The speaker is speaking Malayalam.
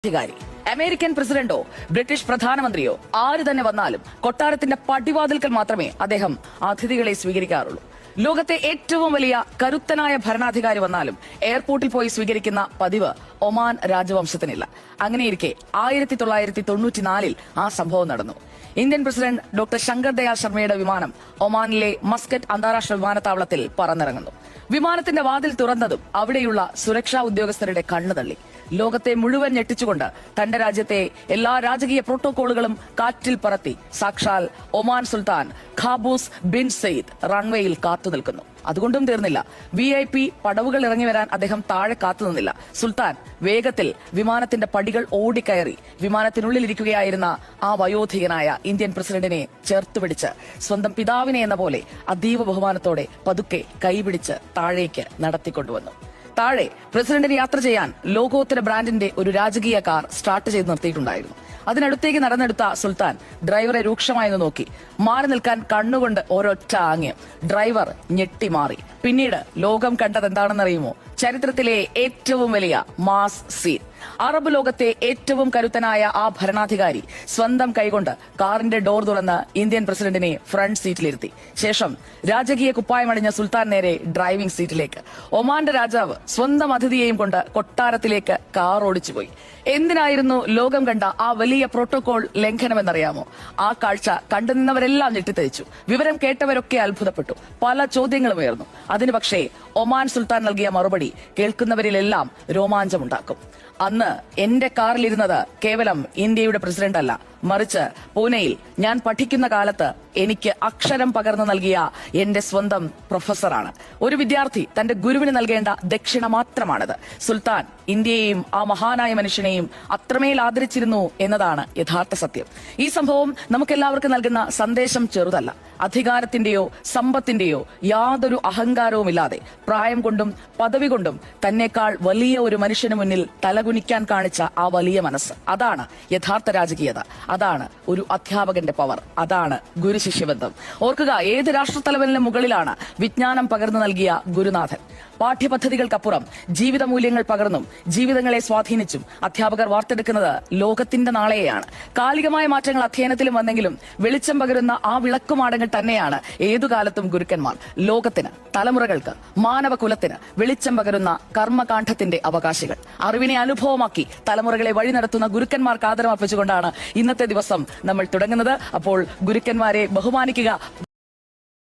അധികാരി അമേരിക്കൻ പ്രസിഡന്റോ ബ്രിട്ടീഷ് പ്രധാനമന്ത്രിയോ ആര് തന്നെ വന്നാലും കൊട്ടാരത്തിന്റെ പടിവാതിൽക്കൽ മാത്രമേ അദ്ദേഹം അതിഥികളെ സ്വീകരിക്കാറുള്ളൂ. ലോകത്തെ ഏറ്റവും വലിയ കരുത്തനായ ഭരണാധികാരി വന്നാലും എയർപോർട്ടിൽ പോയി സ്വീകരിക്കുന്ന പതിവ് ഒമാൻ രാജവംശത്തിനില്ല. അങ്ങനെയിരിക്കെ 1994 ആ സംഭവം നടന്നു. Indian president doctor Shankar Dayal ശർമ്മയുടെ വിമാനം ഒമാനിലെ മസ്കറ്റ് അന്താരാഷ്ട്ര വിമാനത്താവളത്തിൽ പറന്നിറങ്ങുന്നു. വിമാനത്തിന്റെ വാതിൽ തുറന്നതും അവിടെയുള്ള സുരക്ഷാ ഉദ്യോഗസ്ഥരുടെ കണ്ണു തള്ളി. ലോകത്തെ മുഴുവൻ ഞെട്ടിച്ചുകൊണ്ട് തന്റെ രാജ്യത്തെ എല്ലാ രാജകീയ പ്രോട്ടോകോളുകളും കാറ്റിൽ പറത്തി സാക്ഷാൽ Oman Sultan Qaboos bin Said റൺവേയിൽ കാത്തുനിൽക്കുന്നു. അതുകൊണ്ടും തീർന്നില്ല. VIP പടവുകൾ ഇറങ്ങി വരാൻ അദ്ദേഹം താഴെ കാത്തുനിന്നില്ല. സുൽത്താൻ വേഗത്തിൽ വിമാനത്തിന്റെ പടികൾ ഓടിക്കയറി വിമാനത്തിനുള്ളിലിരിക്കുകയായിരുന്ന ആ വയോധികനായ ഇന്ത്യൻ പ്രസിഡന്റിനെ ചേർത്തുപിടിച്ച് സ്വന്തം പിതാവിനെ എന്ന പോലെ അതീവ ബഹുമാനത്തോടെ പതുക്കെ കൈപിടിച്ച് താഴേക്ക് നടത്തിക്കൊണ്ടുവന്നു. താഴെ പ്രസിഡന്റിന് യാത്ര ചെയ്യാൻ ലോകോത്തര ബ്രാൻഡിന്റെ ഒരു രാജകീയ കാർ സ്റ്റാർട്ട് ചെയ്ത് നിർത്തിയിട്ടുണ്ടായിരുന്നു. അതിനടുത്തേക്ക് നടന്നെടുത്ത സുൽത്താൻ ഡ്രൈവറെ രൂക്ഷമായി നോക്കി. മാറി നിൽക്കാൻ കണ്ണുകൊണ്ട് ഒരൊറ്റ ആംഗ്യം. ഡ്രൈവർ ഞെട്ടിമാറി. പിന്നീട് ലോകം കണ്ടതെന്താണെന്നറിയുമോ? ചരിത്രത്തിലെ ഏറ്റവും വലിയ മാസ് സീൻ. അറബ് ലോകത്തെ ഏറ്റവും കരുത്തനായ ആ ഭരണാധികാരി സ്വന്തം കൈകൊണ്ട് കാറിന്റെ ഡോർ തുറന്ന് ഇന്ത്യൻ പ്രസിഡന്റിനെ ഫ്രണ്ട് സീറ്റിലിരുത്തി. ശേഷം രാജകീയ കുപ്പായമണിഞ്ഞ സുൽത്താൻ നേരെ ഡ്രൈവിംഗ് സീറ്റിലേക്ക്. ഒമാന്റെ രാജാവ് സ്വന്തം അതിഥിയെയും കൊണ്ട് കൊട്ടാരത്തിലേക്ക് കാർ ഓടിച്ചുപോയി. എന്തിനായിരുന്നു ലോകം കണ്ട ആ വലിയ പ്രോട്ടോകോൾ ലംഘനമെന്നറിയാമോ? ആ കാഴ്ച കണ്ടുനിന്നവരെല്ലാം ഞെട്ടിത്തരിച്ചു. വിവരം കേട്ടവരൊക്കെ അത്ഭുതപ്പെട്ടു. പല ചോദ്യങ്ങളും ഉയർന്നു. അതിന് പക്ഷേ ഒമാൻ സുൽത്താൻ നൽകിയ മറുപടി കേൾക്കുന്നവരിലെല്ലാം രോമാഞ്ചമുണ്ടാക്കും. അന്ന് എന്റെ കാറിലിരുന്നത് കേവലം ഇന്ത്യയുടെ പ്രസിഡന്റ് അല്ല, മറിച്ച് പൂനെയിൽ ഞാൻ പഠിക്കുന്ന കാലത്ത് എനിക്ക് അക്ഷരം പകർന്നു നൽകിയ എന്റെ സ്വന്തം പ്രൊഫസറാണ്. ഒരു വിദ്യാർത്ഥി തന്റെ ഗുരുവിന് നൽകേണ്ട ദക്ഷിണ മാത്രമാണത്. സുൽത്താൻ ഇന്ത്യയെയും ആ മഹാനായ മനുഷ്യനെയും അത്രമേൽ ആദരിച്ചിരുന്നു എന്നതാണ് യഥാർത്ഥ സത്യം. ഈ സംഭവം നമുക്കെല്ലാവർക്കും നൽകുന്ന സന്ദേശം ചെറുതല്ല. അധികാരത്തിന്റെയോ സമ്പത്തിന്റെയോ യാതൊരു അഹങ്കാരവുമില്ലാതെ പ്രായം കൊണ്ടും പദവി കൊണ്ടും തന്നെക്കാൾ വലിയ ഒരു മനുഷ്യന് മുന്നിൽ തലകുനിക്കാൻ കാണിച്ച ആ വലിയ മനസ്സ്, അതാണ് യഥാർത്ഥ രാജകീയത. അതാണ് ഒരു അധ്യാപകന്റെ പവർ. അതാണ് ഗുരുശിഷ്യബന്ധം. ഓർക്കുക, ഏത് രാഷ്ട്രത്തലവനിലും മുകളിലാണ് വിജ്ഞാനം പകർന്നു നൽകിയ ഗുരുനാഥൻ. പാഠ്യപദ്ധതികൾക്കപ്പുറം ജീവിത മൂല്യങ്ങൾ പകർന്നും ജീവിതങ്ങളെ സ്വാധീനിച്ചും അധ്യാപകർ വാർത്തെടുക്കുന്നത് ലോകത്തിന്റെ നാളെയാണ്. കാലികമായ മാറ്റങ്ങൾ അധ്യയനത്തിലും വന്നെങ്കിലും വെളിച്ചം പകരുന്ന ആ വിളക്കുമാടങ്ങൾ തന്നെയാണ് ഏതുകാലത്തും ഗുരുക്കന്മാർ. ലോകത്തിന്, തലമുറകൾക്ക്, മാനവകുലത്തിന് വെളിച്ചം പകരുന്ന കർമ്മകാണ്ഡത്തിന്റെ അവകാശികൾ. അറിവിനെ അനുഭവമാക്കി തലമുറകളെ വഴി നടത്തുന്ന ഗുരുക്കന്മാർക്ക് ആദരമർപ്പിച്ചുകൊണ്ടാണ് ഇന്നത്തെ ദിവസം നമ്മൾ തുടങ്ങുന്നത്. അപ്പോൾ ഗുരുക്കന്മാരെ ബഹുമാനിക്കുക.